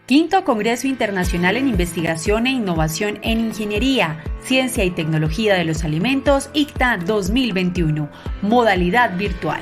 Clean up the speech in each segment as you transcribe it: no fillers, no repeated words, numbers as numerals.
Quinto Congreso Internacional en Investigación e Innovación en Ingeniería, Ciencia y Tecnología de los Alimentos, ICTA 2021, modalidad virtual.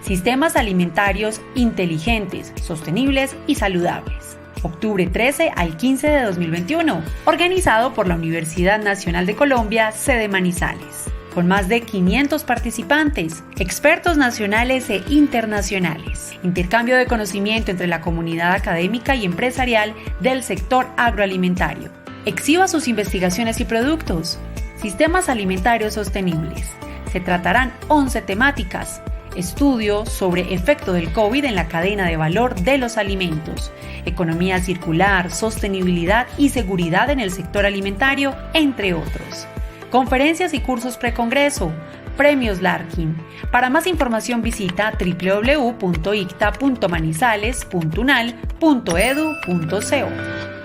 Sistemas alimentarios inteligentes, sostenibles y saludables. Octubre 13 al 15 de 2021, organizado por la Universidad Nacional de Colombia, sede Manizales. Con más de 500 participantes, expertos nacionales e internacionales. Intercambio de conocimiento entre la comunidad académica y empresarial del sector agroalimentario. Exhiba sus investigaciones y productos. Sistemas alimentarios sostenibles. Se tratarán 11 temáticas. Estudio sobre efecto del COVID en la cadena de valor de los alimentos. Economía circular, sostenibilidad y seguridad en el sector alimentario, entre otros. Conferencias y cursos precongreso, premios Larkin. Para más información visita www.icta.manizales.unal.edu.co.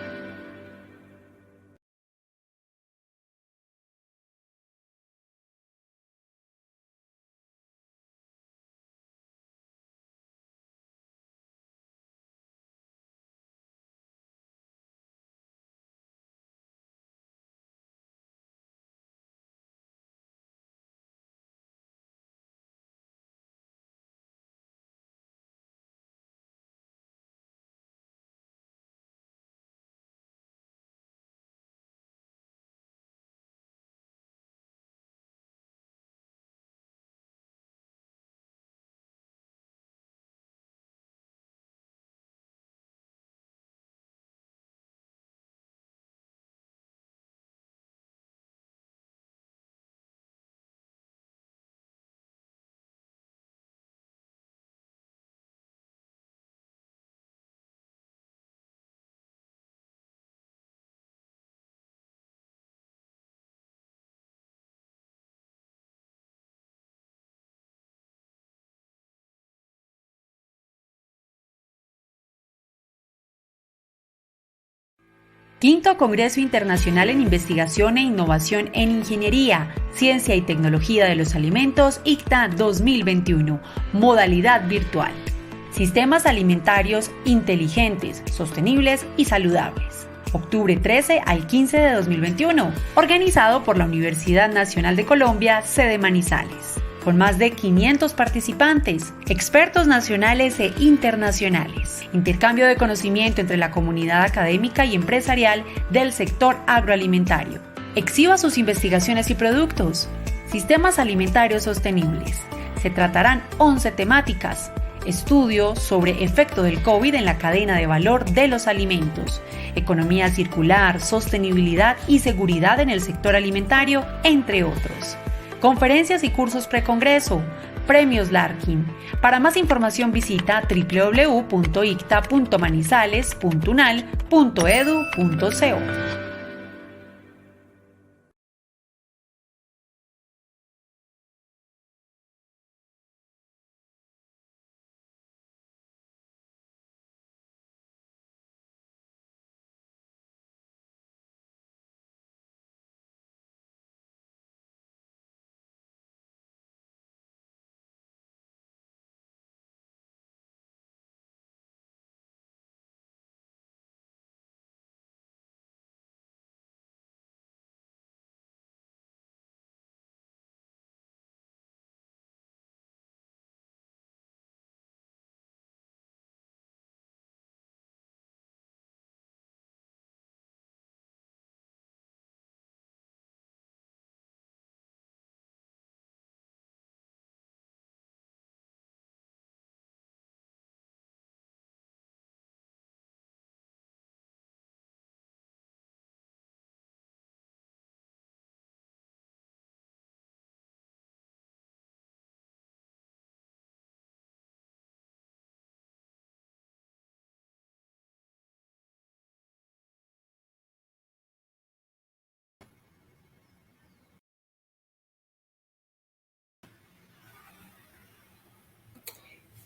Quinto Congreso Internacional en Investigación e Innovación en Ingeniería, Ciencia y Tecnología de los Alimentos, ICTA 2021, modalidad virtual. Sistemas alimentarios inteligentes, sostenibles y saludables. Octubre 13 al 15 de 2021, organizado por la Universidad Nacional de Colombia, sede Manizales. Con más de 500 participantes, expertos nacionales e internacionales. Intercambio de conocimiento entre la comunidad académica y empresarial del sector agroalimentario. Exhiba sus investigaciones y productos. Sistemas alimentarios sostenibles. Se tratarán 11 temáticas. Estudio sobre efecto del COVID en la cadena de valor de los alimentos. Economía circular, sostenibilidad y seguridad en el sector alimentario, entre otros. Conferencias y cursos precongreso, premios Larkin. Para más información visita www.icta.manizales.unal.edu.co.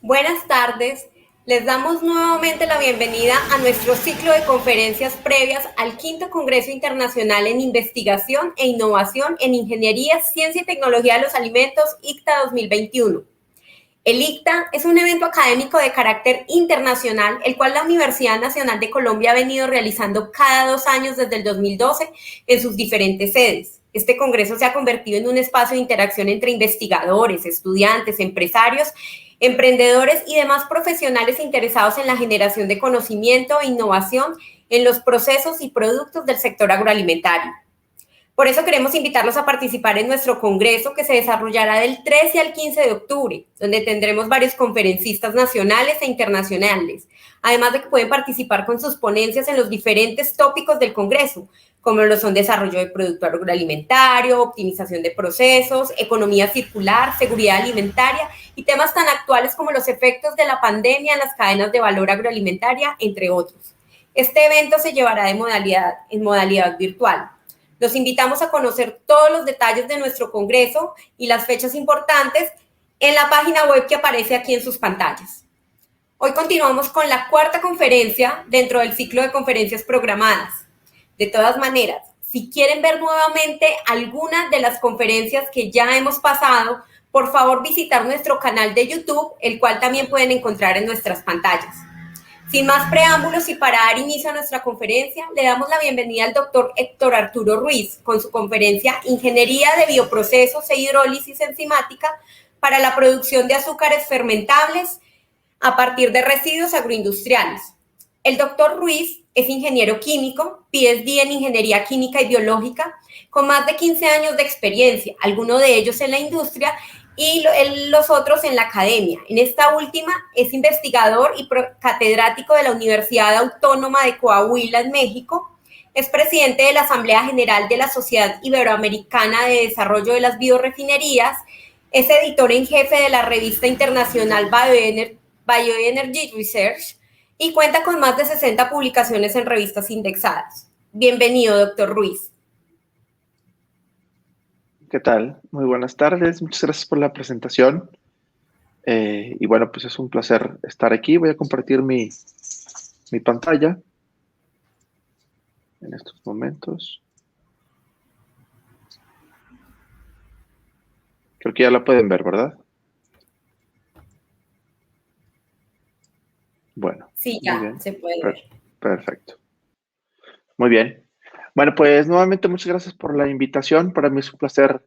Buenas tardes, les damos nuevamente la bienvenida a nuestro ciclo de conferencias previas al Quinto Congreso Internacional en Investigación e Innovación en Ingeniería, Ciencia y Tecnología de los Alimentos, ICTA 2021. El ICTA es un evento académico de carácter internacional, el cual la Universidad Nacional de Colombia ha venido realizando cada 2 años desde el 2012 en sus diferentes sedes. Este congreso se ha convertido en un espacio de interacción entre investigadores, estudiantes, empresarios, emprendedores y demás profesionales interesados en la generación de conocimiento e innovación en los procesos y productos del sector agroalimentario. Por eso queremos invitarlos a participar en nuestro congreso que se desarrollará del 13 al 15 de octubre, donde tendremos varios conferencistas nacionales e internacionales, además de que pueden participar con sus ponencias en los diferentes tópicos del congreso, como lo son desarrollo de producto agroalimentario, optimización de procesos, economía circular, seguridad alimentaria y temas tan actuales como los efectos de la pandemia en las cadenas de valor agroalimentaria, entre otros. Este evento se llevará en modalidad virtual. Los invitamos a conocer todos los detalles de nuestro congreso y las fechas importantes en la página web que aparece aquí en sus pantallas. Hoy continuamos con la cuarta conferencia dentro del ciclo de conferencias programadas. De todas maneras, si quieren ver nuevamente algunas de las conferencias que ya hemos pasado, por favor visitar nuestro canal de YouTube, el cual también pueden encontrar en nuestras pantallas. Sin más preámbulos y para dar inicio a nuestra conferencia, le damos la bienvenida al doctor Héctor Arturo Ruiz con su conferencia Ingeniería de Bioprocesos e Hidrólisis Enzimática para la producción de azúcares fermentables a partir de residuos agroindustriales. El doctor Ruiz es ingeniero químico, PhD en Ingeniería Química y Biológica, con más de 15 años de experiencia, algunos de ellos en la industria y los otros en la academia. En esta última es investigador y catedrático de la Universidad Autónoma de Coahuila en México, es presidente de la Asamblea General de la Sociedad Iberoamericana de Desarrollo de las Biorefinerías, es editor en jefe de la revista internacional Bioenergy Research y cuenta con más de 60 publicaciones en revistas indexadas. Bienvenido, doctor Ruiz. ¿Qué tal? Muy buenas tardes, muchas gracias por la presentación. Y bueno, pues es un placer estar aquí. Voy a compartir mi pantalla en estos momentos. Creo que ya la pueden ver, ¿verdad? Bueno. Sí, ya se puede ver. Perfecto. Muy bien. Bueno, pues nuevamente muchas gracias por la invitación. Para mí es un placer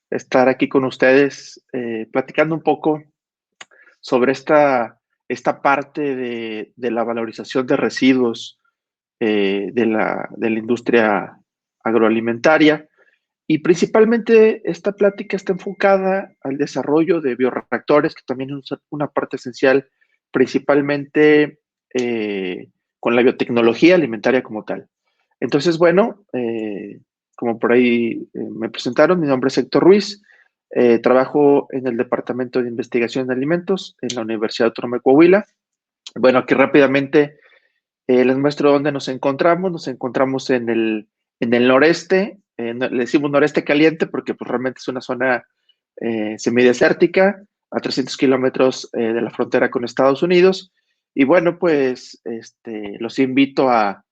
estar aquí con ustedes platicando un poco sobre esta parte de la valorización de residuos de la industria agroalimentaria. Y principalmente esta plática está enfocada al desarrollo de bioreactores, que también es una parte esencial, principalmente con la biotecnología alimentaria como tal. Entonces, bueno, como por ahí me presentaron, mi nombre es Héctor Ruiz, trabajo en el Departamento de Investigación de Alimentos en la Universidad Autónoma de Coahuila. Bueno, aquí rápidamente les muestro dónde nos encontramos. Nos encontramos en el noreste, le decimos noreste caliente porque pues, realmente es una zona semidesértica, a 300 kilómetros de la frontera con Estados Unidos. Y bueno, pues los invito a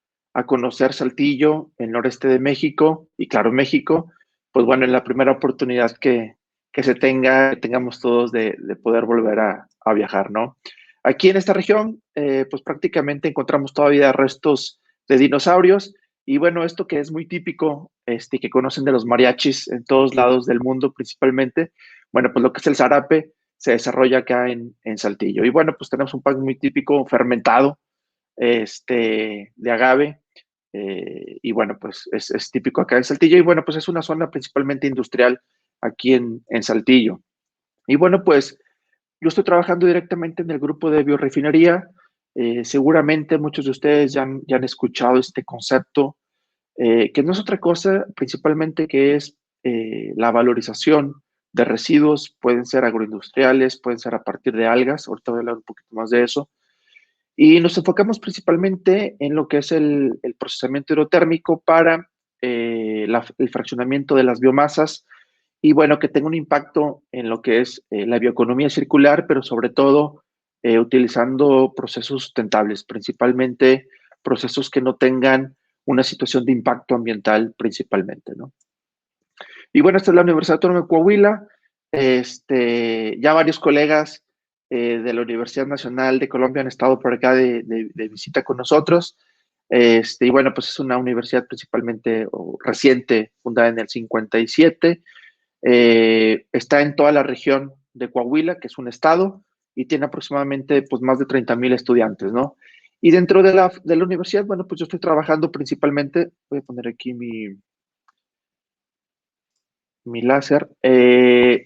conocer Saltillo, el noreste de México, y claro, México, pues bueno, en la primera oportunidad que tengamos todos de poder volver a viajar, ¿no? Aquí en esta región, pues prácticamente encontramos todavía restos de dinosaurios, y bueno, esto que es muy típico, que conocen de los mariachis en todos lados del mundo principalmente, bueno, pues lo que es el zarape se desarrolla acá en Saltillo. Y bueno, pues tenemos un pan muy típico fermentado, de agave, y bueno, pues es típico acá en Saltillo, y bueno, pues es una zona principalmente industrial aquí en Saltillo. Y bueno, pues yo estoy trabajando directamente en el grupo de biorefinería. Seguramente muchos de ustedes ya han escuchado este concepto, que no es otra cosa principalmente que es la valorización de residuos. Pueden ser agroindustriales, pueden ser a partir de algas, ahorita voy a hablar un poquito más de eso. Y nos enfocamos principalmente en lo que es el procesamiento hidrotérmico para el fraccionamiento de las biomasas, y bueno, que tenga un impacto en lo que es la bioeconomía circular, pero sobre todo utilizando procesos sustentables, principalmente procesos que no tengan una situación de impacto ambiental principalmente, ¿no? Y bueno, esta es la Universidad Autónoma de Coahuila. Ya varios colegas de la Universidad Nacional de Colombia han estado por acá de visita con nosotros. Y bueno, pues es una universidad principalmente reciente, fundada en el 57. Está en toda la región de Coahuila, que es un estado, y tiene aproximadamente pues, más de 30,000 estudiantes, ¿no? Y dentro de la universidad, bueno, pues yo estoy trabajando principalmente, voy a poner aquí mi láser,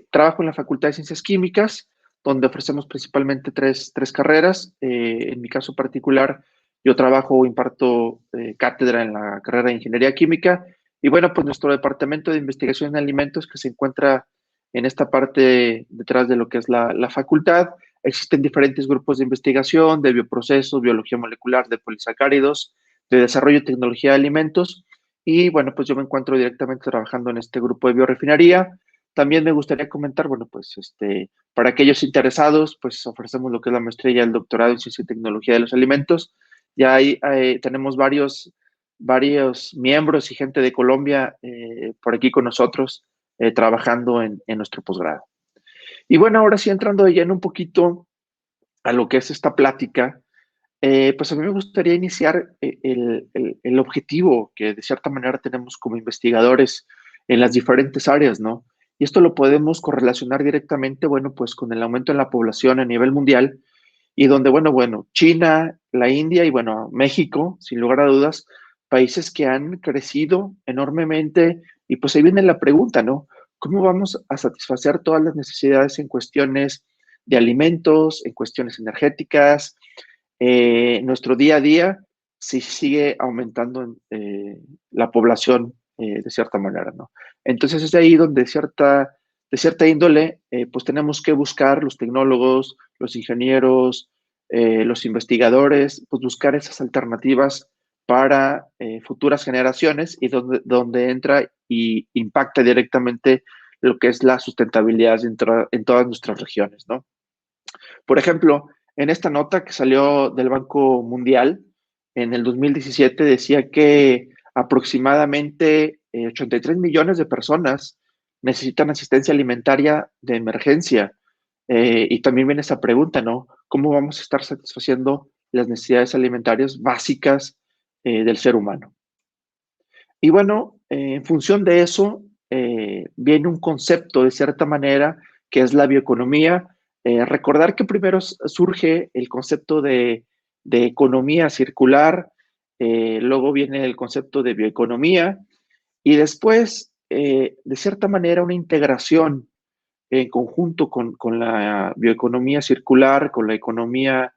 trabajo en la Facultad de Ciencias Químicas, donde ofrecemos principalmente tres carreras. En mi caso particular, yo trabajo o imparto cátedra en la carrera de Ingeniería Química. Y bueno, pues nuestro departamento de investigación en alimentos, que se encuentra en esta parte detrás de lo que es la facultad, existen diferentes grupos de investigación, de bioprocesos, biología molecular, de polisacáridos, de desarrollo y tecnología de alimentos. Y bueno, pues yo me encuentro directamente trabajando en este grupo de biorefinería. También me gustaría comentar, bueno, pues para aquellos interesados, pues ofrecemos lo que es la maestría y el doctorado en ciencia y tecnología de los alimentos. Ya ahí tenemos varios miembros y gente de Colombia por aquí con nosotros trabajando en nuestro posgrado. Y bueno, ahora sí entrando de lleno un poquito a lo que es esta plática, pues a mí me gustaría iniciar el objetivo que de cierta manera tenemos como investigadores en las diferentes áreas, ¿no? Y esto lo podemos correlacionar directamente, bueno, pues con el aumento en la población a nivel mundial y donde, bueno, China, la India y, bueno, México, sin lugar a dudas, países que han crecido enormemente y pues ahí viene la pregunta, ¿no? ¿Cómo vamos a satisfacer todas las necesidades en cuestiones de alimentos, en cuestiones energéticas? Nuestro día a día si sigue aumentando la población de cierta manera, ¿no? Entonces es ahí donde de cierta índole, pues tenemos que buscar los tecnólogos, los ingenieros, los investigadores, pues buscar esas alternativas para futuras generaciones y donde entra y impacta directamente lo que es la sustentabilidad en todas nuestras regiones, ¿no? Por ejemplo, en esta nota que salió del Banco Mundial en el 2017 decía que aproximadamente 83 millones de personas necesitan asistencia alimentaria de emergencia. Y también viene esa pregunta, ¿no? ¿Cómo vamos a estar satisfaciendo las necesidades alimentarias básicas del ser humano? Y bueno, en función de eso, viene un concepto de cierta manera que es la bioeconomía. Recordar que primero surge el concepto de economía circular, luego viene el concepto de bioeconomía y después, de cierta manera, una integración en conjunto con la bioeconomía circular, con la economía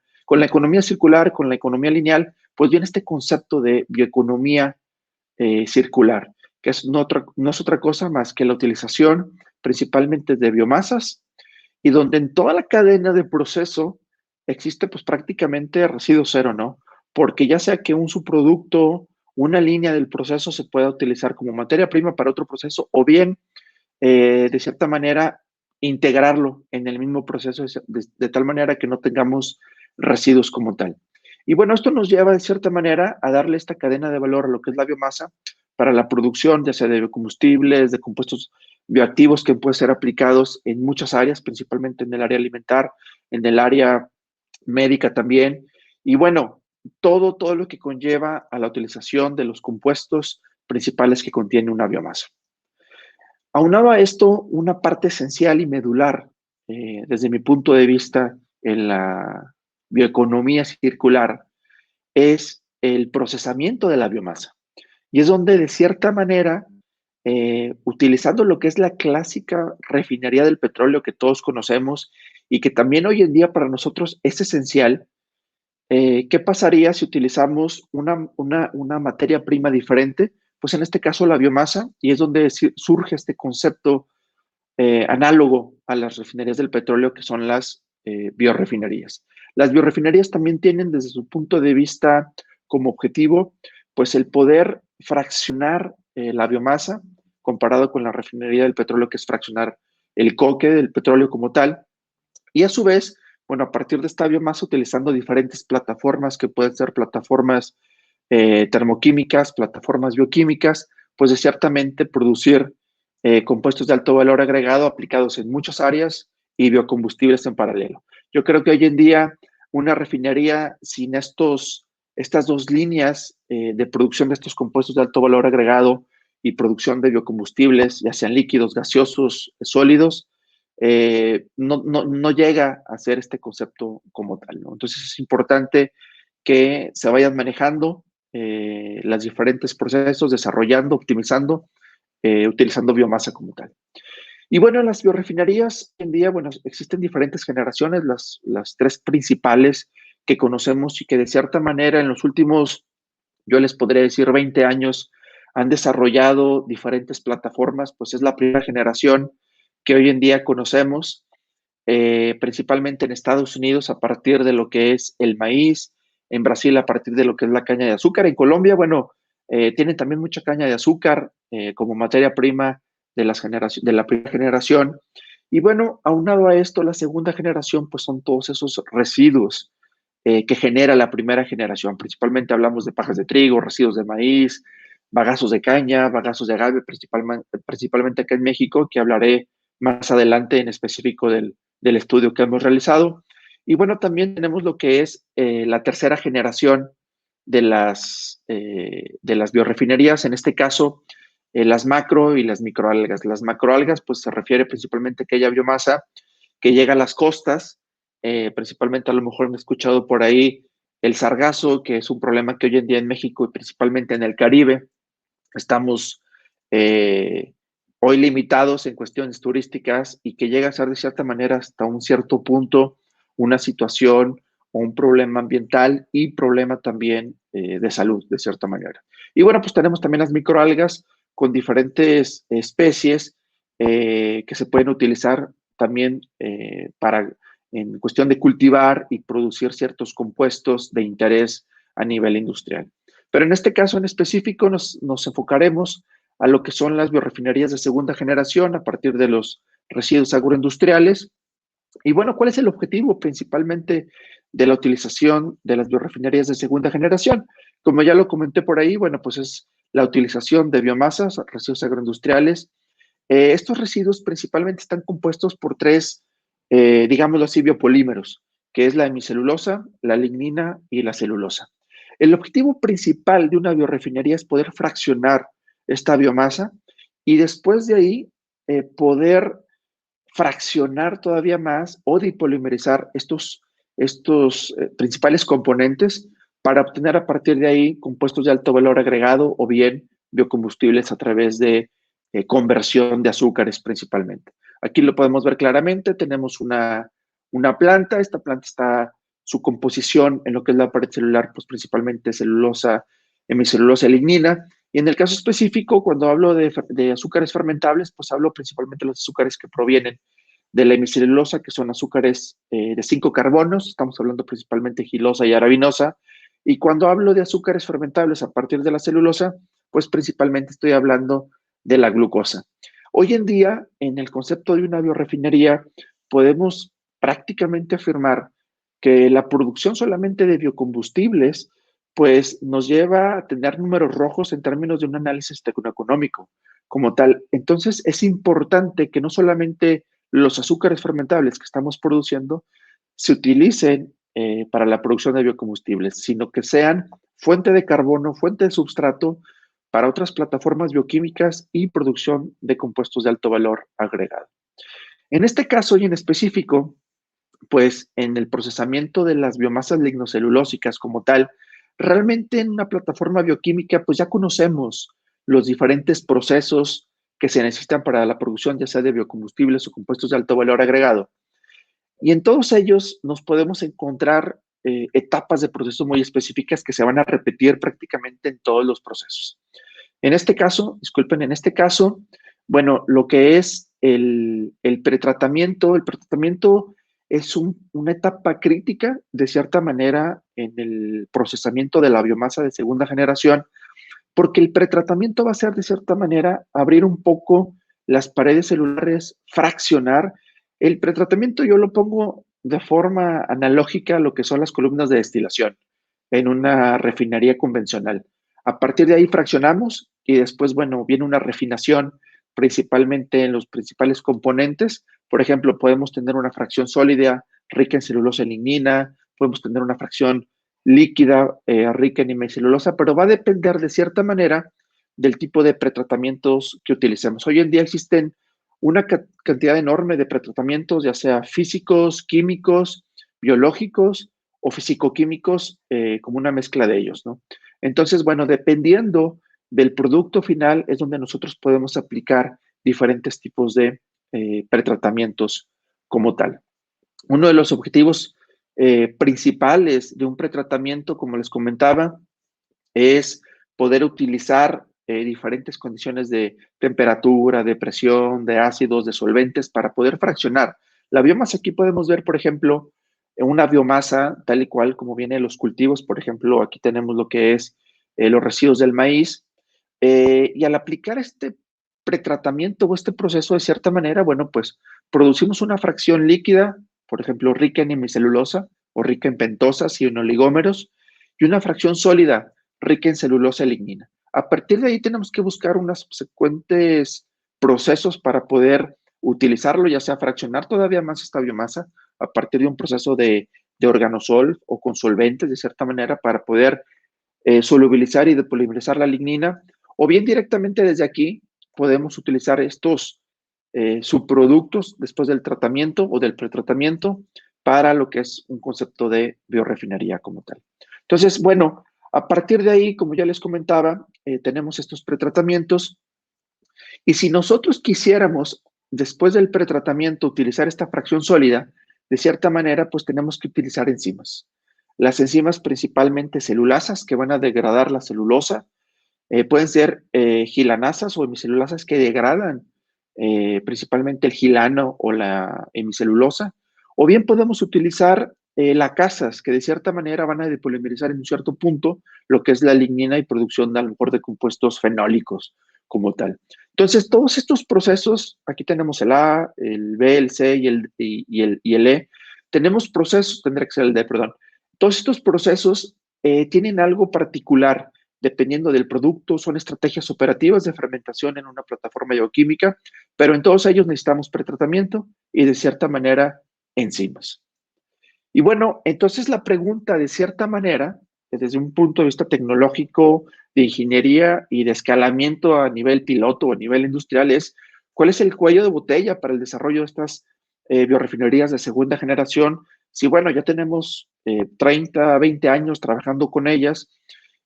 circular, con la economía lineal, pues viene este concepto de bioeconomía circular, que no es otra cosa más que la utilización principalmente de biomasas y donde en toda la cadena de proceso existe pues prácticamente residuo cero, ¿no? Porque ya sea que un subproducto, una línea del proceso se pueda utilizar como materia prima para otro proceso o bien, de cierta manera, integrarlo en el mismo proceso de tal manera que no tengamos residuos como tal. Y bueno, esto nos lleva de cierta manera a darle esta cadena de valor a lo que es la biomasa para la producción, ya sea de biocombustibles, de compuestos bioactivos que pueden ser aplicados en muchas áreas, principalmente en el área alimentar, en el área médica también. Y bueno, todo lo que conlleva a la utilización de los compuestos principales que contiene una biomasa. Aunado a esto, una parte esencial y medular, desde mi punto de vista, en la bioeconomía circular, es el procesamiento de la biomasa. Y es donde, de cierta manera, utilizando lo que es la clásica refinería del petróleo que todos conocemos y que también hoy en día para nosotros es esencial, ¿qué pasaría si utilizamos una materia prima diferente? Pues en este caso la biomasa, y es donde surge este concepto análogo a las refinerías del petróleo, que son las biorefinerías. Las biorefinerías también tienen desde su punto de vista como objetivo, pues el poder fraccionar la biomasa comparado con la refinería del petróleo, que es fraccionar el coque del petróleo como tal, y a su vez, bueno, a partir de esta biomasa utilizando diferentes plataformas que pueden ser plataformas termoquímicas, plataformas bioquímicas, pues de ciertamente producir compuestos de alto valor agregado aplicados en muchas áreas y biocombustibles en paralelo. Yo creo que hoy en día una refinería sin estas dos líneas de producción de estos compuestos de alto valor agregado y producción de biocombustibles, ya sean líquidos, gaseosos, sólidos, no llega a ser este concepto como tal, ¿no? Entonces es importante que se vayan manejando los diferentes procesos, desarrollando, optimizando, utilizando biomasa como tal. Y bueno, en las biorefinerías, hoy en día, bueno, existen diferentes generaciones, las tres principales que conocemos y que de cierta manera en los últimos, yo les podría decir, 20 años, han desarrollado diferentes plataformas, pues es la primera generación que hoy en día conocemos, principalmente en Estados Unidos a partir de lo que es el maíz, en Brasil a partir de lo que es la caña de azúcar, en Colombia, bueno, tienen también mucha caña de azúcar como materia prima de la primera generación. Y bueno, aunado a esto, la segunda generación, pues son todos esos residuos que genera la primera generación. Principalmente hablamos de pajas de trigo, residuos de maíz, bagazos de caña, bagazos de agave, principalmente acá en México, que hablaré más adelante en específico del estudio que hemos realizado. Y bueno, también tenemos lo que es la tercera generación de las biorefinerías, en este caso, las macro y las microalgas. Las macroalgas, pues se refiere principalmente a aquella biomasa que llega a las costas, principalmente a lo mejor han escuchado por ahí el sargazo, que es un problema que hoy en día en México y principalmente en el Caribe estamos hoy limitados en cuestiones turísticas y que llega a ser de cierta manera hasta un cierto punto una situación o un problema ambiental y problema también de salud, de cierta manera. Y bueno, pues tenemos también las microalgas con diferentes especies que se pueden utilizar también en cuestión de cultivar y producir ciertos compuestos de interés a nivel industrial. Pero en este caso en específico nos enfocaremos a lo que son las biorefinerías de segunda generación a partir de los residuos agroindustriales. Y bueno, ¿cuál es el objetivo principalmente de la utilización de las biorefinerías de segunda generación? Como ya lo comenté por ahí, bueno, pues es la utilización de biomasas, residuos agroindustriales. Estos residuos principalmente están compuestos por tres, digámoslo así, biopolímeros, que es la hemicelulosa, la lignina y la celulosa. El objetivo principal de una biorefinería es poder fraccionar esta biomasa y después de ahí poder fraccionar todavía más o dipolimerizar estos principales componentes para obtener a partir de ahí compuestos de alto valor agregado o bien biocombustibles a través de conversión de azúcares principalmente. Aquí lo podemos ver claramente, tenemos una planta, esta planta está su composición en lo que es la pared celular, pues principalmente celulosa, hemicelulosa y lignina. Y en el caso específico, cuando hablo de azúcares fermentables, pues hablo principalmente de los azúcares que provienen de la hemicelulosa, que son azúcares de 5 carbonos, estamos hablando principalmente de gilosa y arabinosa. Y cuando hablo de azúcares fermentables a partir de la celulosa, pues principalmente estoy hablando de la glucosa. Hoy en día, en el concepto de una biorefinería, podemos prácticamente afirmar que la producción solamente de biocombustibles pues nos lleva a tener números rojos en términos de un análisis tecnoeconómico como tal. Entonces es importante que no solamente los azúcares fermentables que estamos produciendo se utilicen para la producción de biocombustibles, sino que sean fuente de carbono, fuente de substrato para otras plataformas bioquímicas y producción de compuestos de alto valor agregado. En este caso y en específico, pues en el procesamiento de las biomasas lignocelulósicas como tal, realmente en una plataforma bioquímica, pues ya conocemos los diferentes procesos que se necesitan para la producción, ya sea de biocombustibles o compuestos de alto valor agregado. Y en todos ellos nos podemos encontrar etapas de proceso muy específicas que se van a repetir prácticamente en todos los procesos. En este caso, disculpen, en este caso, bueno, lo que es el pretratamiento es una etapa crítica, de cierta manera, en el procesamiento de la biomasa de segunda generación, porque el pretratamiento va a ser, de cierta manera, abrir un poco las paredes celulares, fraccionar. El pretratamiento yo lo pongo de forma analógica a lo que son las columnas de destilación en una refinería convencional. A partir de ahí fraccionamos y después, bueno, viene una refinación principalmente en los principales componentes Por ejemplo, podemos tener una fracción sólida rica en celulosa y lignina, podemos tener una fracción líquida rica en hemicelulosa, pero va a depender de cierta manera del tipo de pretratamientos que utilicemos. Hoy en día existen una cantidad enorme de pretratamientos, ya sea físicos, químicos, biológicos o fisicoquímicos, como una mezcla de ellos, ¿no? Entonces, bueno, dependiendo del producto final es donde nosotros podemos aplicar diferentes tipos de pretratamientos como tal. Uno de los objetivos principales de un pretratamiento, como les comentaba, es poder utilizar diferentes condiciones de temperatura, de presión, de ácidos, de solventes para poder fraccionar. La biomasa aquí podemos ver, por ejemplo, una biomasa tal y cual como viene de los cultivos. Por ejemplo, aquí tenemos lo que es los residuos del maíz. Y al aplicar este pretratamiento o este proceso de cierta manera, bueno, pues producimos una fracción líquida, por ejemplo, rica en hemicelulosa o rica en pentosas y en oligómeros, y una fracción sólida rica en celulosa y lignina. A partir de ahí tenemos que buscar unos subsecuentes procesos para poder utilizarlo, ya sea fraccionar todavía más esta biomasa a partir de un proceso de organosol o con solventes de cierta manera para poder solubilizar y depolimerizar la lignina, o bien directamente desde aquí podemos utilizar estos subproductos después del tratamiento o del pretratamiento para lo que es un concepto de biorefinería como tal. Entonces, bueno, a partir de ahí, como ya les comentaba, tenemos estos pretratamientos y si nosotros quisiéramos, después del pretratamiento, utilizar esta fracción sólida, de cierta manera, pues tenemos que utilizar enzimas. Las enzimas principalmente celulasas que van a degradar la celulosa, pueden ser gilanasas o hemicelulasas que degradan principalmente el gilano o la hemicelulosa, o bien podemos utilizar lacasas que de cierta manera van a depolimerizar en un cierto punto lo que es la lignina y producción de, a lo mejor, de compuestos fenólicos como tal. Entonces, todos estos procesos, aquí tenemos el A, el B, el C y el E, tenemos procesos, tendría que ser el D, perdón. Todos estos procesos tienen algo particular dependiendo del producto, son estrategias operativas de fermentación en una plataforma bioquímica, pero en todos ellos necesitamos pretratamiento y de cierta manera enzimas. Y bueno, entonces la pregunta de cierta manera, desde un punto de vista tecnológico, de ingeniería y de escalamiento a nivel piloto o a nivel industrial es, ¿cuál es el cuello de botella para el desarrollo de estas biorefinerías de segunda generación? Si bueno, ya tenemos 30, 20 años trabajando con ellas,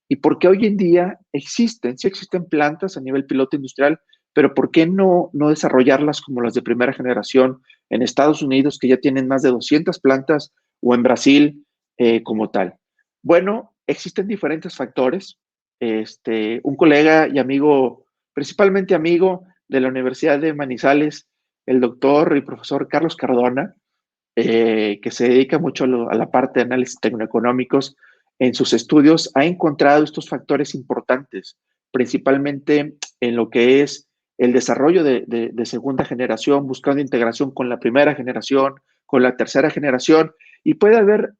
y por qué hoy en día existen, sí existen plantas a nivel piloto industrial, pero ¿por qué no desarrollarlas como las de primera generación en Estados Unidos, que ya tienen más de 200 plantas, o en Brasil como tal? Bueno, existen diferentes factores. Un colega y amigo, principalmente amigo de la Universidad de Manizales, el doctor y profesor Carlos Cardona, que se dedica mucho a la parte de análisis tecnoeconómicos, en sus estudios ha encontrado estos factores importantes, principalmente en lo que es el desarrollo de segunda generación, buscando integración con la primera generación, con la tercera generación, y puede haber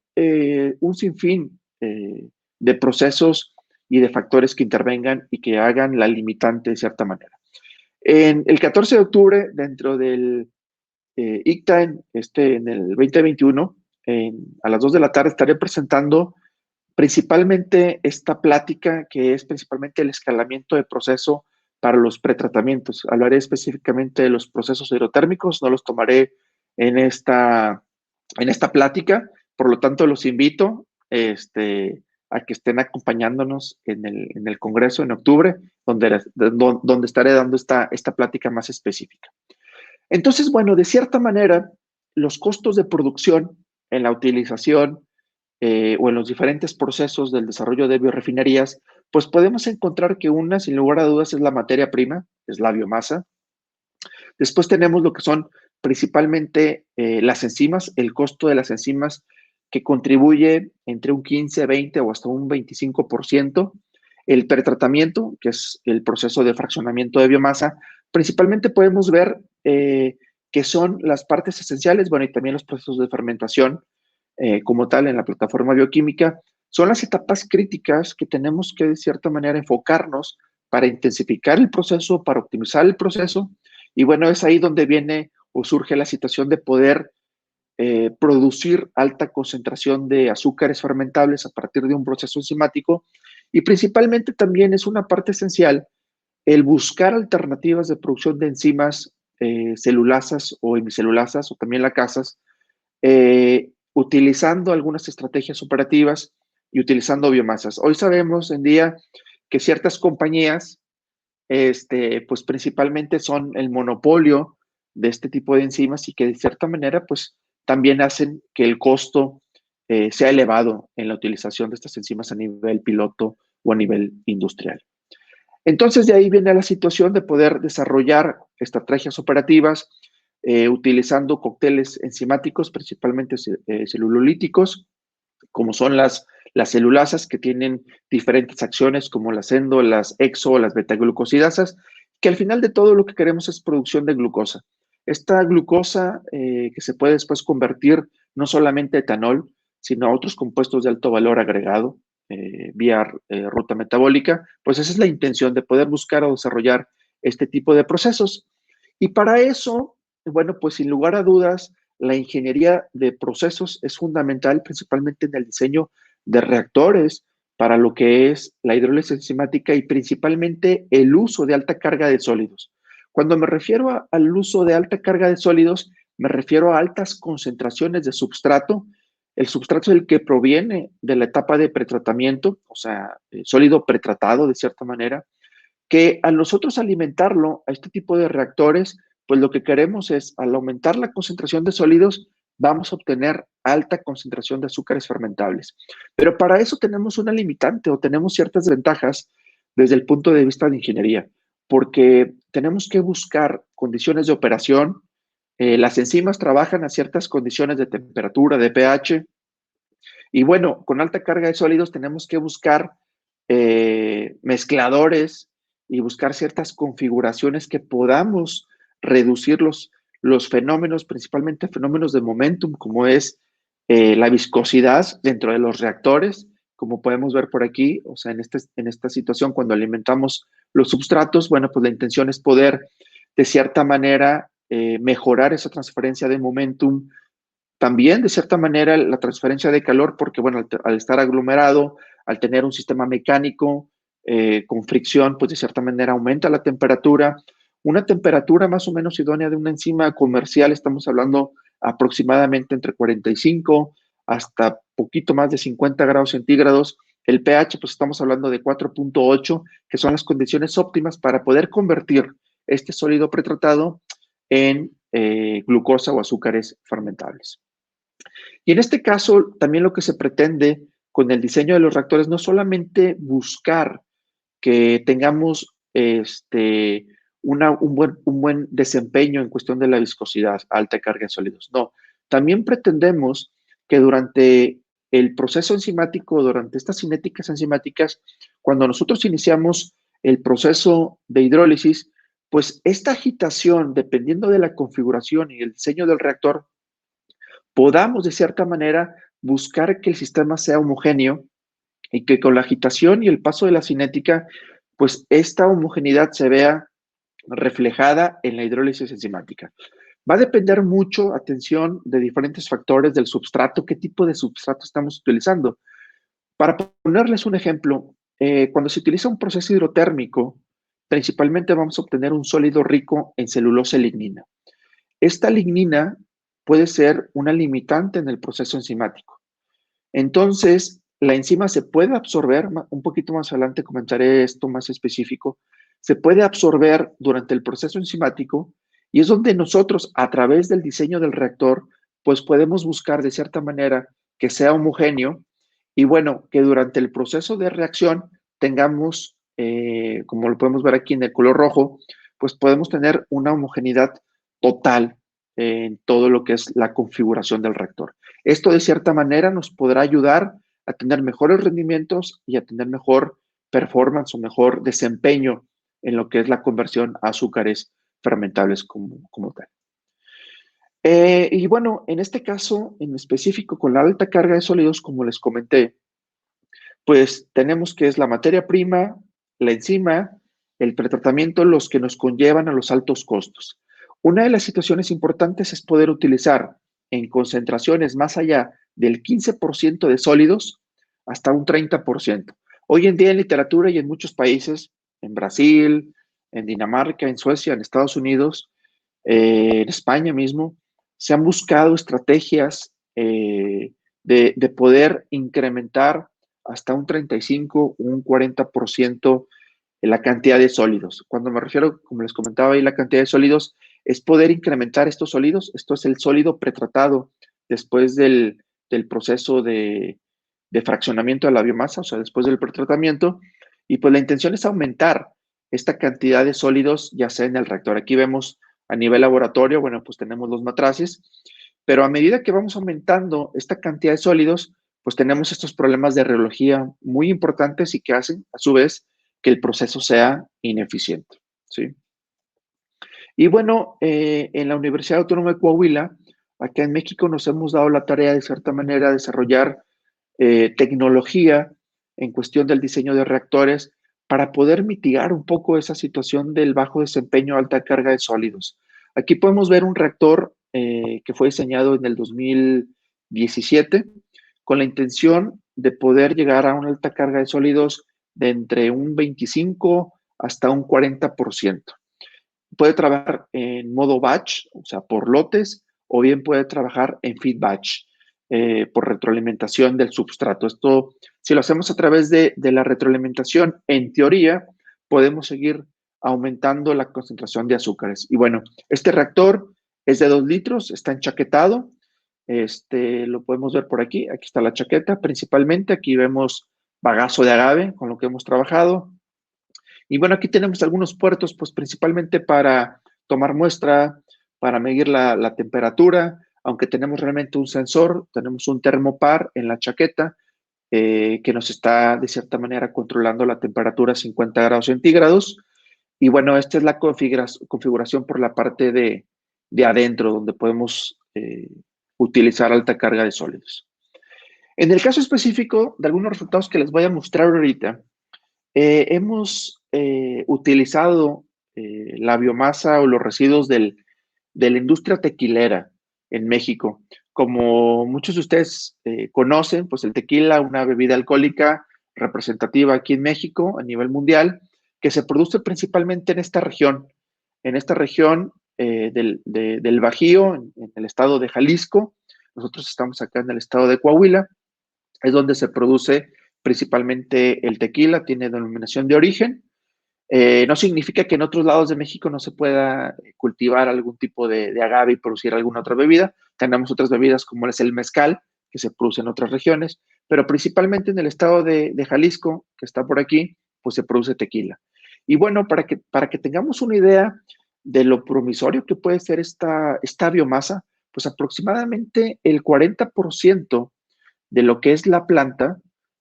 un sinfín de procesos y de factores que intervengan y que hagan la limitante de cierta manera. En el 14 de octubre, dentro del ICTA, en el 2021, a las 2 de la tarde, estaré presentando principalmente esta plática que es principalmente el escalamiento de proceso para los pretratamientos. Hablaré específicamente de los procesos hidrotérmicos, no los tomaré en esta plática, por lo tanto los invito a que estén acompañándonos en el Congreso en octubre, donde estaré dando esta plática más específica. Entonces, bueno, de cierta manera, los costos de producción en la utilización o en los diferentes procesos del desarrollo de biorefinerías, pues podemos encontrar que una, sin lugar a dudas, es la materia prima, es la biomasa. Después tenemos lo que son principalmente las enzimas, el costo de las enzimas que contribuye entre un 15, 20 o hasta un 25%. El pretratamiento, que es el proceso de fraccionamiento de biomasa, principalmente podemos ver que son las partes esenciales, bueno, y también los procesos de fermentación como tal en la plataforma bioquímica, son las etapas críticas que tenemos que de cierta manera enfocarnos para intensificar el proceso, para optimizar el proceso. Y bueno, es ahí donde viene o surge la situación de poder producir alta concentración de azúcares fermentables a partir de un proceso enzimático, y principalmente también es una parte esencial el buscar alternativas de producción de enzimas celulasas o hemicelulasas o también lacasas, utilizando algunas estrategias operativas y utilizando biomasas. Hoy sabemos en día que ciertas compañías, pues principalmente son el monopolio de este tipo de enzimas y que de cierta manera, pues también hacen que el costo sea elevado en la utilización de estas enzimas a nivel piloto o a nivel industrial. Entonces, de ahí viene la situación de poder desarrollar estrategias operativas utilizando cócteles enzimáticos, principalmente celulolíticos, como son las celulasas, que tienen diferentes acciones, como las endo, las exo o las beta-glucosidasas, que al final de todo lo que queremos es producción de glucosa. Esta glucosa que se puede después convertir no solamente a etanol, sino a otros compuestos de alto valor agregado, vía ruta metabólica, pues esa es la intención de poder buscar o desarrollar este tipo de procesos. Y para eso, bueno, pues sin lugar a dudas, la ingeniería de procesos es fundamental, principalmente en el diseño de reactores para lo que es la hidrólisis enzimática y principalmente el uso de alta carga de sólidos. Cuando me refiero al uso de alta carga de sólidos, me refiero a altas concentraciones de substrato. El substrato es el que proviene de la etapa de pretratamiento, o sea, sólido pretratado de cierta manera, que al nosotros alimentarlo a este tipo de reactores, pues lo que queremos es, al aumentar la concentración de sólidos, vamos a obtener alta concentración de azúcares fermentables. Pero para eso tenemos una limitante o tenemos ciertas ventajas desde el punto de vista de ingeniería, porque tenemos que buscar condiciones de operación. Las enzimas trabajan a ciertas condiciones de temperatura, de pH, y bueno, con alta carga de sólidos tenemos que buscar mezcladores y buscar ciertas configuraciones que podamos reducir los fenómenos, principalmente fenómenos de momentum, como es la viscosidad dentro de los reactores, como podemos ver por aquí, o sea, en esta situación, cuando alimentamos los substratos, bueno, pues la intención es poder, de cierta manera, mejorar esa transferencia de momentum, también, de cierta manera, la transferencia de calor, porque, bueno, al estar aglomerado, al tener un sistema mecánico con fricción, pues de cierta manera aumenta la temperatura. Una temperatura más o menos idónea de una enzima comercial, estamos hablando aproximadamente entre 45 hasta poquito más de 50 grados centígrados. El pH, pues estamos hablando de 4.8, que son las condiciones óptimas para poder convertir este sólido pretratado en glucosa o azúcares fermentables. Y en este caso, también lo que se pretende con el diseño de los reactores no solamente buscar que tengamos un buen desempeño en cuestión de la viscosidad, alta carga de sólidos, no, también pretendemos que durante el proceso enzimático, durante estas cinéticas enzimáticas, cuando nosotros iniciamos el proceso de hidrólisis, pues esta agitación, dependiendo de la configuración y el diseño del reactor, podamos de cierta manera buscar que el sistema sea homogéneo y que con la agitación y el paso de la cinética, pues esta homogeneidad se vea reflejada en la hidrólisis enzimática. Va a depender mucho, atención, de diferentes factores del substrato, qué tipo de substrato estamos utilizando. Para ponerles un ejemplo, cuando se utiliza un proceso hidrotérmico, principalmente vamos a obtener un sólido rico en celulosa lignina. Esta lignina puede ser una limitante en el proceso enzimático. Entonces, la enzima se puede absorber, un poquito más adelante comentaré esto más específico, se puede absorber durante el proceso enzimático y es donde nosotros, a través del diseño del reactor, pues podemos buscar de cierta manera que sea homogéneo y bueno, que durante el proceso de reacción tengamos, como lo podemos ver aquí en el color rojo, pues podemos tener una homogeneidad total en todo lo que es la configuración del reactor. Esto de cierta manera nos podrá ayudar a tener mejores rendimientos y a tener mejor performance o mejor desempeño en lo que es la conversión a azúcares fermentables como tal. Y bueno, en este caso en específico con la alta carga de sólidos, como les comenté, pues tenemos que es la materia prima, la enzima, el pretratamiento, los que nos conllevan a los altos costos. Una de las situaciones importantes es poder utilizar en concentraciones más allá del 15% de sólidos hasta un 30%. Hoy en día en literatura y en muchos países, en Brasil, en Dinamarca, en Suecia, en Estados Unidos, en España mismo, se han buscado estrategias de poder incrementar hasta un 35, un 40% la cantidad de sólidos. Cuando me refiero, como les comentaba ahí, la cantidad de sólidos, es poder incrementar estos sólidos. Esto es el sólido pretratado después del proceso de fraccionamiento de la biomasa, o sea, después del pretratamiento. Y pues la intención es aumentar esta cantidad de sólidos, ya sea en el reactor. Aquí vemos a nivel laboratorio, bueno, pues tenemos los matraces, pero a medida que vamos aumentando esta cantidad de sólidos, pues tenemos estos problemas de reología muy importantes y que hacen, a su vez, que el proceso sea ineficiente, ¿sí? Y bueno, en la Universidad Autónoma de Coahuila, acá en México, nos hemos dado la tarea de cierta manera de desarrollar tecnología en cuestión del diseño de reactores para poder mitigar un poco esa situación del bajo desempeño, alta carga de sólidos. Aquí podemos ver un reactor que fue diseñado en el 2017 con la intención de poder llegar a una alta carga de sólidos de entre un 25 hasta un 40%. Puede trabajar en modo batch, o sea, por lotes, o bien puede trabajar en feed batch, por retroalimentación del substrato. Esto, si lo hacemos a través de la retroalimentación, en teoría, podemos seguir aumentando la concentración de azúcares. Y bueno, este reactor es de 2 litros, está enchaquetado. Lo podemos ver por aquí. Aquí está la chaqueta, principalmente. Aquí vemos bagazo de agave, con lo que hemos trabajado. Y bueno, aquí tenemos algunos puertos, pues principalmente para tomar muestra, para medir la temperatura, aunque tenemos realmente un sensor, tenemos un termopar en la chaqueta que nos está de cierta manera controlando la temperatura a 50 grados centígrados. Y bueno, esta es la configuración por la parte de adentro, donde podemos utilizar alta carga de sólidos. En el caso específico de algunos resultados que les voy a mostrar ahorita, hemos utilizado la biomasa o los residuos de la industria tequilera en México. Como muchos de ustedes conocen, pues el tequila, una bebida alcohólica representativa aquí en México a nivel mundial, que se produce principalmente en esta región del Bajío, en el estado de Jalisco. Nosotros estamos acá en el estado de Coahuila, es donde se produce principalmente el tequila, tiene denominación de origen. No significa que en otros lados de México no se pueda cultivar algún tipo de agave y producir alguna otra bebida. Tenemos otras bebidas como es el mezcal, que se produce en otras regiones, pero principalmente en el estado de Jalisco, que está por aquí, pues se produce tequila. Y bueno, para que tengamos una idea de lo promisorio que puede ser esta biomasa, pues aproximadamente el 40% de lo que es la planta,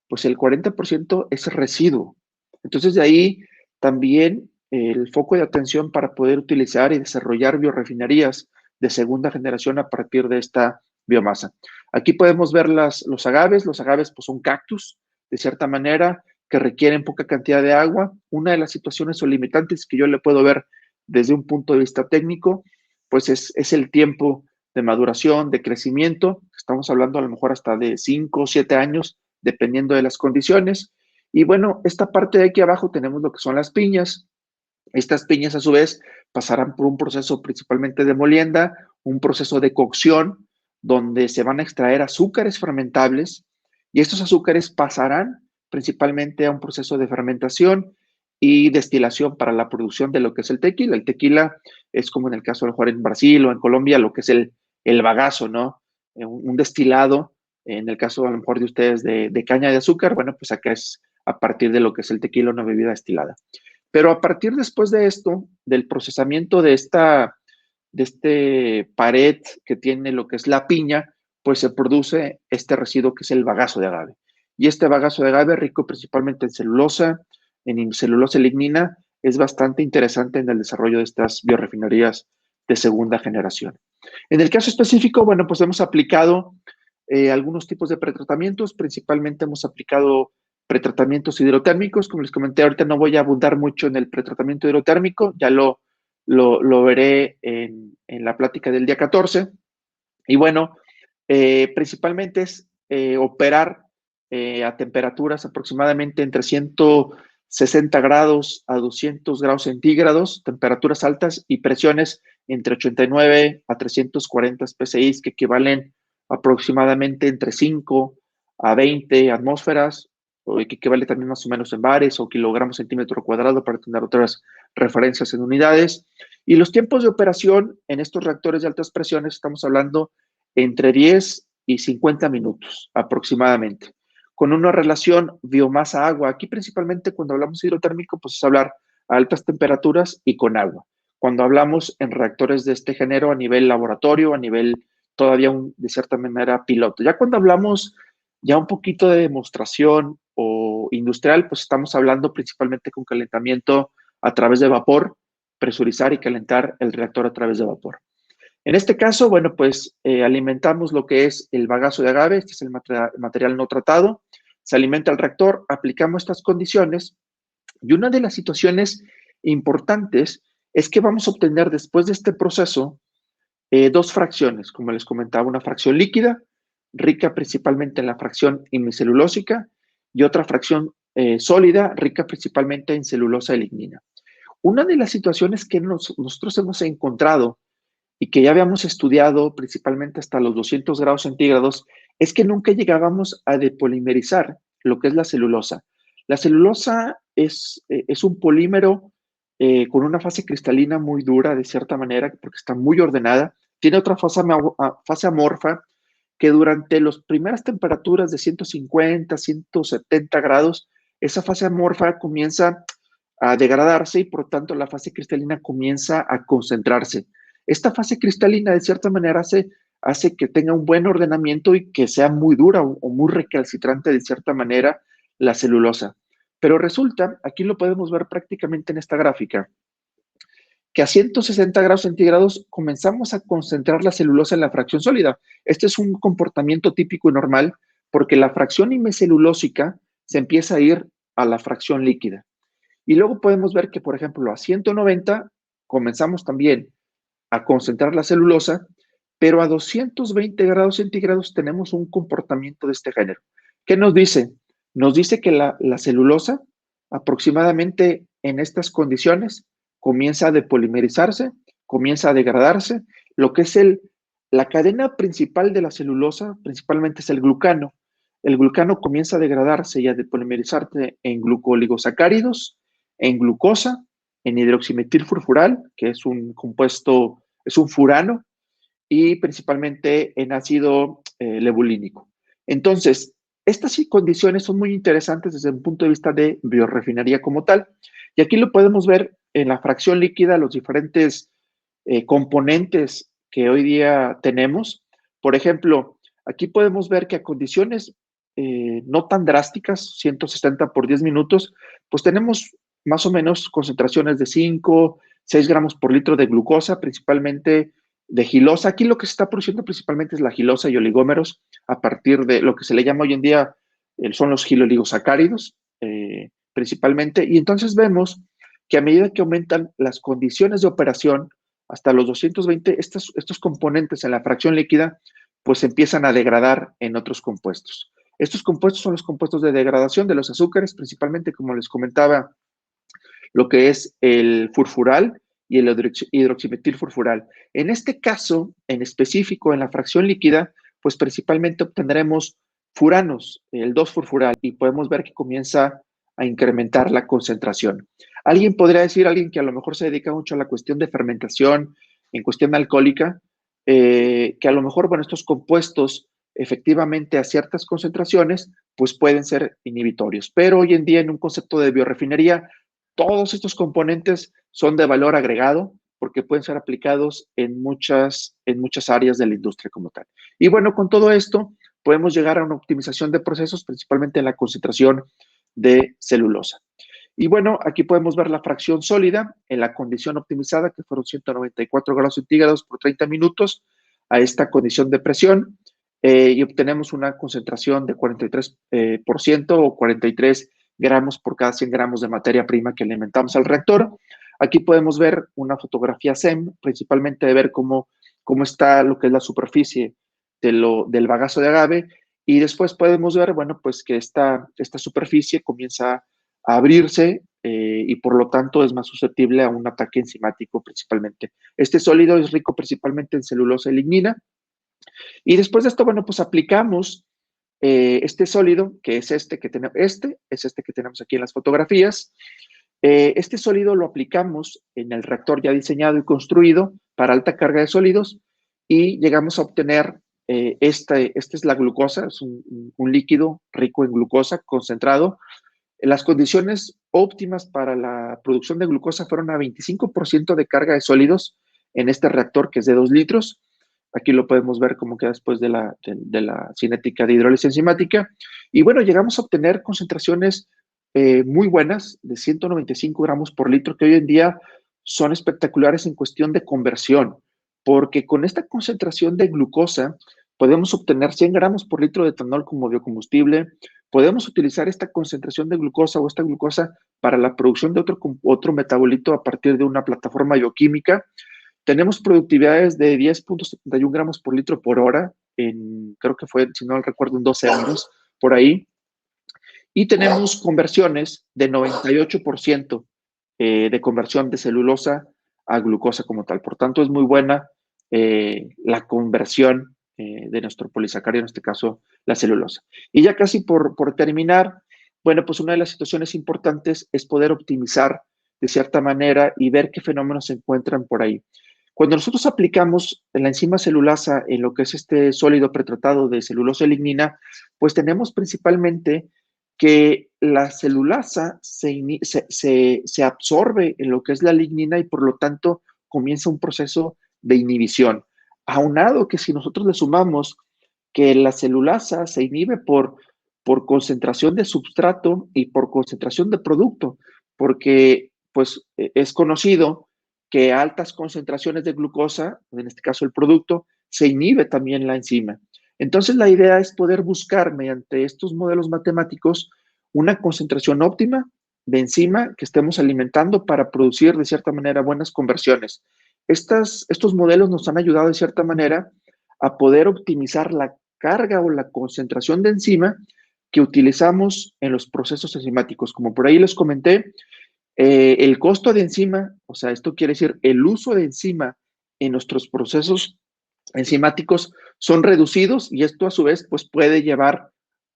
pues el 40% es residuo. Entonces de ahí también el foco de atención para poder utilizar y desarrollar biorefinerías de segunda generación a partir de esta biomasa. Aquí podemos ver los agaves. Los agaves pues son cactus, de cierta manera, que requieren poca cantidad de agua. Una de las situaciones o limitantes que yo le puedo ver desde un punto de vista técnico, pues es el tiempo de maduración, de crecimiento. Estamos hablando a lo mejor hasta de 5 o 7 años, dependiendo de las condiciones. Y bueno, esta parte de aquí abajo tenemos lo que son las piñas. Estas piñas a su vez pasarán por un proceso principalmente de molienda, un proceso de cocción, donde se van a extraer azúcares fermentables y estos azúcares pasarán principalmente a un proceso de fermentación y destilación para la producción de lo que es el tequila. El tequila es como en el caso de lo mejor en Brasil o en Colombia, lo que es el bagazo, ¿no? Un destilado, en el caso a lo mejor de ustedes de caña de azúcar, bueno, pues acá es a partir de lo que es el tequila, una bebida destilada. Pero a partir después de esto, del procesamiento de este pared que tiene lo que es la piña, pues se produce este residuo que es el bagazo de agave. Y este bagazo de agave, rico principalmente en celulosa lignina, es bastante interesante en el desarrollo de estas biorefinerías de segunda generación. En el caso específico, bueno, pues hemos aplicado algunos tipos de pretratamientos, principalmente hemos aplicado pretratamientos hidrotérmicos. Como les comenté, ahorita no voy a abundar mucho en el pretratamiento hidrotérmico, ya lo lo veré en la plática del día 14. Y bueno, principalmente es operar a temperaturas aproximadamente entre 160 grados a 200 grados centígrados, temperaturas altas y presiones entre 89 a 340 PSI, que equivalen aproximadamente entre 5 a 20 atmósferas, o que equivale también más o menos en bares o kilogramos centímetro cuadrado para tener otras referencias en unidades. Y los tiempos de operación en estos reactores de altas presiones, estamos hablando entre 10 y 50 minutos aproximadamente, con una relación biomasa-agua. Aquí principalmente cuando hablamos hidrotérmico, pues es hablar a altas temperaturas y con agua. Cuando hablamos en reactores de este género a nivel laboratorio, a nivel todavía de cierta manera piloto. Ya cuando hablamos ya un poquito de demostración o industrial, pues estamos hablando principalmente con calentamiento a través de vapor, presurizar y calentar el reactor a través de vapor. En este caso, bueno, pues alimentamos lo que es el bagazo de agave, este es el material no tratado, se alimenta el reactor, aplicamos estas condiciones y una de las situaciones importantes es que vamos a obtener después de este proceso dos fracciones, como les comentaba, una fracción líquida, rica principalmente en la fracción hemicelulósica, y otra fracción sólida, rica principalmente en celulosa de lignina. Una de las situaciones que nosotros hemos encontrado y que ya habíamos estudiado principalmente hasta los 200 grados centígrados, es que nunca llegábamos a depolimerizar lo que es la celulosa. La celulosa es un polímero con una fase cristalina muy dura, de cierta manera, porque está muy ordenada. Tiene otra fase amorfa que durante las primeras temperaturas de 150, 170 grados, esa fase amorfa comienza a degradarse y por tanto la fase cristalina comienza a concentrarse. Esta fase cristalina de cierta manera hace que tenga un buen ordenamiento y que sea muy dura o muy recalcitrante de cierta manera la celulosa. Pero resulta, aquí lo podemos ver prácticamente en esta gráfica, que a 160 grados centígrados comenzamos a concentrar la celulosa en la fracción sólida. Este es un comportamiento típico y normal porque la fracción hemicelulósica se empieza a ir a la fracción líquida. Y luego podemos ver que, por ejemplo, a 190 comenzamos también a concentrar la celulosa, pero a 220 grados centígrados tenemos un comportamiento de este género. ¿Qué nos dice? Nos dice que la celulosa aproximadamente en estas condiciones comienza a depolimerizarse, comienza a degradarse. Lo que es la cadena principal de la celulosa, principalmente es el glucano. El glucano comienza a degradarse y a depolimerizarse en glucoligosacáridos, en glucosa, en hidroximetilfurfural, que es un compuesto, es un furano, y principalmente en ácido lebulínico. Entonces, estas condiciones son muy interesantes desde un punto de vista de biorefinería como tal. Y aquí lo podemos ver en la fracción líquida, los diferentes componentes que hoy día tenemos. Por ejemplo, aquí podemos ver que a condiciones no tan drásticas, 160 por 10 minutos, pues tenemos más o menos concentraciones de 5, 6 gramos por litro de glucosa, principalmente de gilosa. Aquí lo que se está produciendo principalmente es la gilosa y oligómeros a partir de lo que se le llama hoy en día, son los giloligosacáridos, principalmente. Y entonces vemos que a medida que aumentan las condiciones de operación, hasta los 220, estos componentes en la fracción líquida, pues empiezan a degradar en otros compuestos. Estos compuestos son los compuestos de degradación de los azúcares, principalmente, como les comentaba, lo que es el furfural y el hidroximetilfurfural. En este caso, en específico, en la fracción líquida, pues principalmente obtendremos furanos, el 2-furfural, y podemos ver que comienza a incrementar la concentración. Alguien podría decir, alguien que a lo mejor se dedica mucho a la cuestión de fermentación, en cuestión alcohólica, que a lo mejor, bueno, estos compuestos efectivamente a ciertas concentraciones, pues pueden ser inhibitorios. Pero hoy en día en un concepto de biorefinería, todos estos componentes son de valor agregado porque pueden ser aplicados en muchas áreas de la industria como tal. Y bueno, con todo esto podemos llegar a una optimización de procesos, principalmente en la concentración de celulosa. Y bueno, aquí podemos ver la fracción sólida en la condición optimizada, que fueron 194 grados centígrados por 30 minutos a esta condición de presión, y obtenemos una concentración de 43% o 43 gramos por cada 100 gramos de materia prima que alimentamos al reactor. Aquí podemos ver una fotografía SEM, principalmente de ver cómo está lo que es la superficie del bagazo de agave, y después podemos ver, bueno, pues que esta superficie comienza a abrirse y por lo tanto es más susceptible a un ataque enzimático principalmente. Este sólido es rico principalmente en celulosa y lignina, y después de esto, bueno, pues aplicamos este sólido, que es este que tenemos aquí en las fotografías. Este sólido lo aplicamos en el reactor ya diseñado y construido para alta carga de sólidos y llegamos a obtener, esta es la glucosa, es un líquido rico en glucosa concentrado. Las condiciones óptimas para la producción de glucosa fueron a 25% de carga de sólidos en este reactor que es de 2 litros. Aquí lo podemos ver como queda después de la cinética de hidrólisis enzimática. Y bueno, llegamos a obtener concentraciones muy buenas de 195 gramos por litro, que hoy en día son espectaculares en cuestión de conversión, porque con esta concentración de glucosa podemos obtener 100 gramos por litro de etanol como biocombustible, podemos utilizar esta concentración de glucosa o esta glucosa para la producción de otro metabolito a partir de una plataforma bioquímica. Tenemos productividades de 10.71 gramos por litro por hora, creo que fue, si no recuerdo, en 12 años, por ahí. Y tenemos conversiones de 98% de conversión de celulosa a glucosa como tal. Por tanto, es muy buena la conversión de nuestro polisacárido, en este caso la celulosa. Y ya casi por terminar, bueno, pues una de las situaciones importantes es poder optimizar de cierta manera y ver qué fenómenos se encuentran por ahí. Cuando nosotros aplicamos la enzima celulasa en lo que es este sólido pretratado de celulosa y lignina, pues tenemos principalmente que la celulasa se absorbe en lo que es la lignina y por lo tanto comienza un proceso de inhibición. Aunado que si nosotros le sumamos que la celulasa se inhibe por concentración de substrato y por concentración de producto, porque pues es conocido que a altas concentraciones de glucosa, en este caso el producto, se inhibe también la enzima. Entonces, la idea es poder buscar mediante estos modelos matemáticos una concentración óptima de enzima que estemos alimentando para producir de cierta manera buenas conversiones. Estos modelos nos han ayudado de cierta manera a poder optimizar la carga o la concentración de enzima que utilizamos en los procesos enzimáticos. Como por ahí les comenté, el costo de enzima, o sea, esto quiere decir el uso de enzima en nuestros procesos enzimáticos son reducidos y esto a su vez pues puede llevar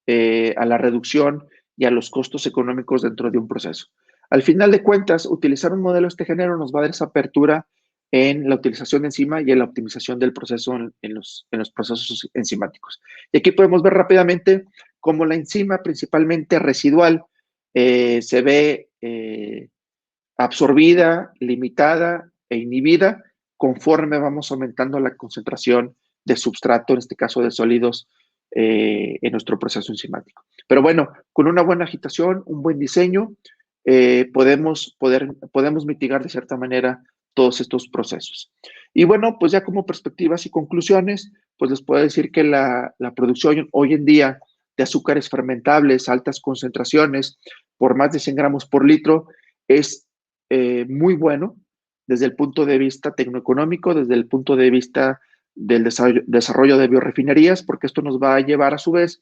a la reducción y a los costos económicos dentro de un proceso. Al final de cuentas, utilizar un modelo de este género nos va a dar esa apertura en la utilización de enzima y en la optimización del proceso en los procesos enzimáticos. Y aquí podemos ver rápidamente cómo la enzima, principalmente residual, se ve absorbida, limitada e inhibida conforme vamos aumentando la concentración de substrato, en este caso de sólidos, en nuestro proceso enzimático. Pero bueno, con una buena agitación, un buen diseño, podemos mitigar de cierta manera todos estos procesos. Y bueno, pues ya como perspectivas y conclusiones, pues les puedo decir que la producción hoy en día de azúcares fermentables, altas concentraciones, por más de 100 gramos por litro, es muy bueno desde el punto de vista tecnoeconómico, desde el punto de vista del desarrollo de biorefinerías, porque esto nos va a llevar a su vez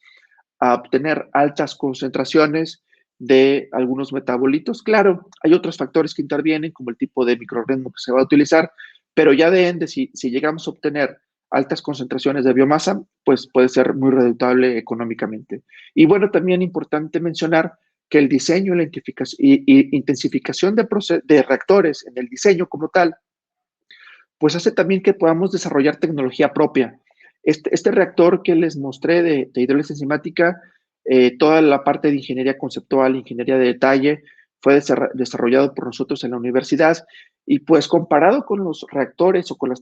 a obtener altas concentraciones de algunos metabolitos. Claro, hay otros factores que intervienen, como el tipo de microorganismo que se va a utilizar, pero ya de ende, si llegamos a obtener altas concentraciones de biomasa, pues puede ser muy redituable económicamente. Y bueno, también importante mencionar que el diseño y intensificación de reactores en el diseño como tal, pues hace también que podamos desarrollar tecnología propia. Este reactor que les mostré de hidrólisis enzimática, toda la parte de ingeniería conceptual, ingeniería de detalle, fue desarrollado por nosotros en la universidad y pues comparado con los reactores o con las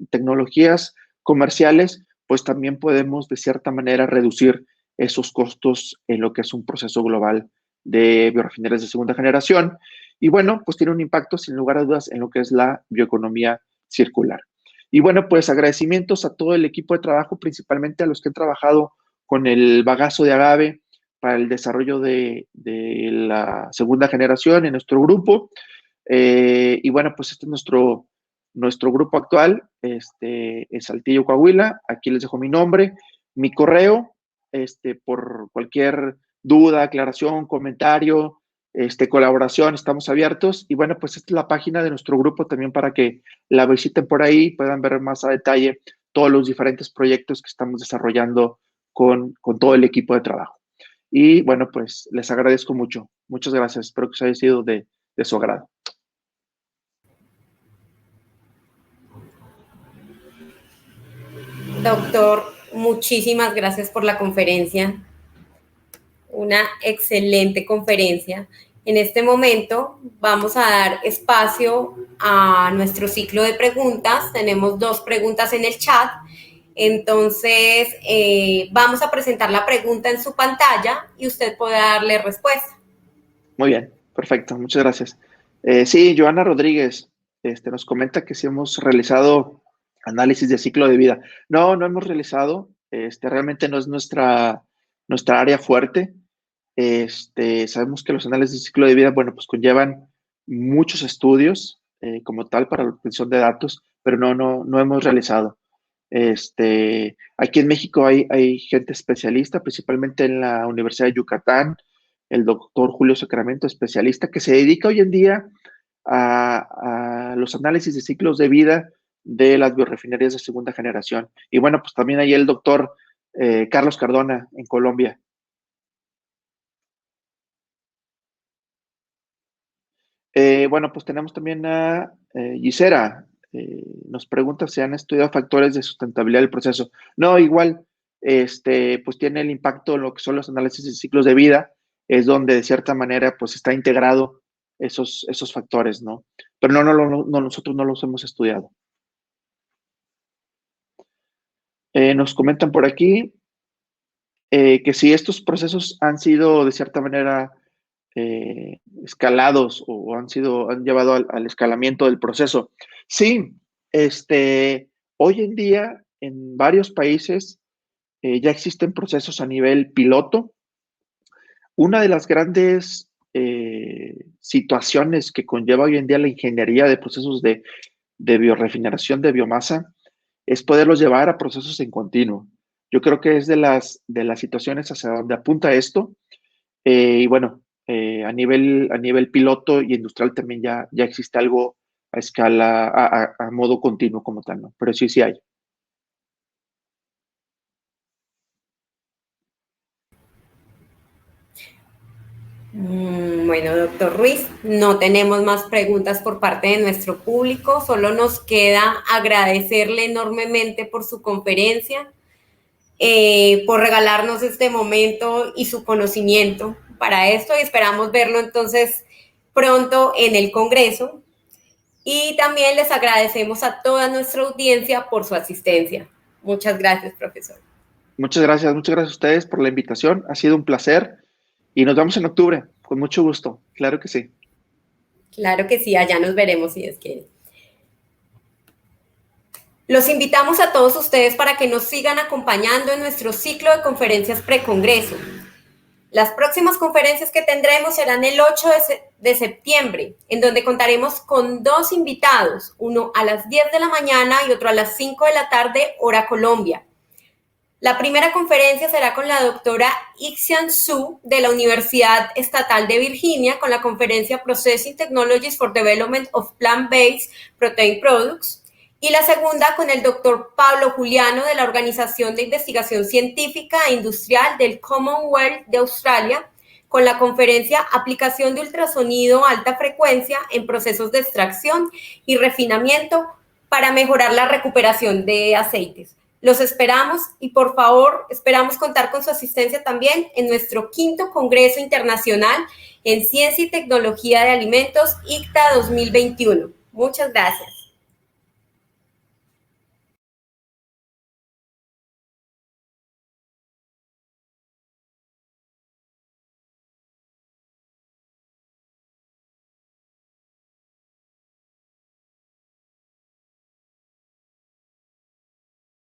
tecnologías comerciales, pues también podemos de cierta manera reducir esos costos en lo que es un proceso global de biorefinerías de segunda generación. Y bueno, pues tiene un impacto sin lugar a dudas en lo que es la bioeconomía circular. Y bueno, pues agradecimientos a todo el equipo de trabajo, principalmente a los que han trabajado con el bagazo de agave para el desarrollo de la segunda generación en nuestro grupo. Y bueno, pues este es nuestro grupo actual, en Saltillo, Coahuila. Aquí les dejo mi nombre, mi correo, por cualquier duda, aclaración, comentario, colaboración, estamos abiertos. Y bueno, pues esta es la página de nuestro grupo también para que la visiten por ahí, puedan ver más a detalle todos los diferentes proyectos que estamos desarrollando con todo el equipo de trabajo. Y bueno, pues les agradezco mucho. Muchas gracias. Espero que os haya sido de su agrado. Doctor, muchísimas gracias por la conferencia. Una excelente conferencia. En este momento vamos a dar espacio a nuestro ciclo de preguntas. Tenemos 2 preguntas en el chat. Entonces, vamos a presentar la pregunta en su pantalla y usted puede darle respuesta. Muy bien, perfecto. Muchas gracias. Sí, Joana Rodríguez nos comenta que si hemos realizado análisis de ciclo de vida. No hemos realizado. Realmente no es nuestra área fuerte. Sabemos que los análisis de ciclo de vida, bueno, pues conllevan muchos estudios como tal para la obtención de datos, pero no hemos realizado. Aquí en México hay gente especialista, principalmente en la Universidad de Yucatán, el doctor Julio Sacramento, especialista, que se dedica hoy en día a los análisis de ciclos de vida de las biorefinerías de segunda generación. Y bueno, pues también hay el doctor Carlos Cardona en Colombia. Bueno, pues tenemos también a Gisera. Nos pregunta si han estudiado factores de sustentabilidad del proceso. No, igual, pues tiene el impacto en lo que son los análisis de ciclos de vida, es donde de cierta manera pues está integrado esos factores, ¿no? Pero nosotros no los hemos estudiado. Nos comentan por aquí que si estos procesos han sido de cierta manera escalados o han llevado al escalamiento del proceso. Sí, hoy en día en varios países ya existen procesos a nivel piloto. Una de las grandes situaciones que conlleva hoy en día la ingeniería de procesos de biorefinación de biomasa es poderlos llevar a procesos en continuo. Yo creo que es de las situaciones hacia donde apunta esto. Y bueno, a nivel piloto y industrial también ya existe algo a escala, a modo continuo como tal, ¿no? Pero sí hay. Bueno, doctor Ruiz, no tenemos más preguntas por parte de nuestro público. Solo nos queda agradecerle enormemente por su conferencia, por regalarnos este momento y su conocimiento para esto, y esperamos verlo entonces pronto en el Congreso. Y también les agradecemos a toda nuestra audiencia por su asistencia. Muchas gracias, profesor. Muchas gracias a ustedes por la invitación. Ha sido un placer y nos vemos en octubre. Con mucho gusto. Claro que sí. Claro que sí, allá nos veremos si Dios quiere. Los invitamos a todos ustedes para que nos sigan acompañando en nuestro ciclo de conferencias precongreso. Las próximas conferencias que tendremos serán el 8 de septiembre, en donde contaremos con 2 invitados, uno a las 10 de la mañana y otro a las 5 de la tarde, hora Colombia. La primera conferencia será con la doctora Ixian Su de la Universidad Estatal de Virginia, con la conferencia Processing Technologies for Development of Plant-Based Protein Products. Y la segunda con el doctor Pablo Juliano de la Organización de Investigación Científica e Industrial del Commonwealth de Australia, con la conferencia Aplicación de ultrasonido a alta frecuencia en procesos de extracción y refinamiento para mejorar la recuperación de aceites. Los esperamos y por favor esperamos contar con su asistencia también en nuestro 5º Congreso Internacional en Ciencia y Tecnología de Alimentos, ICTA 2021. Muchas gracias.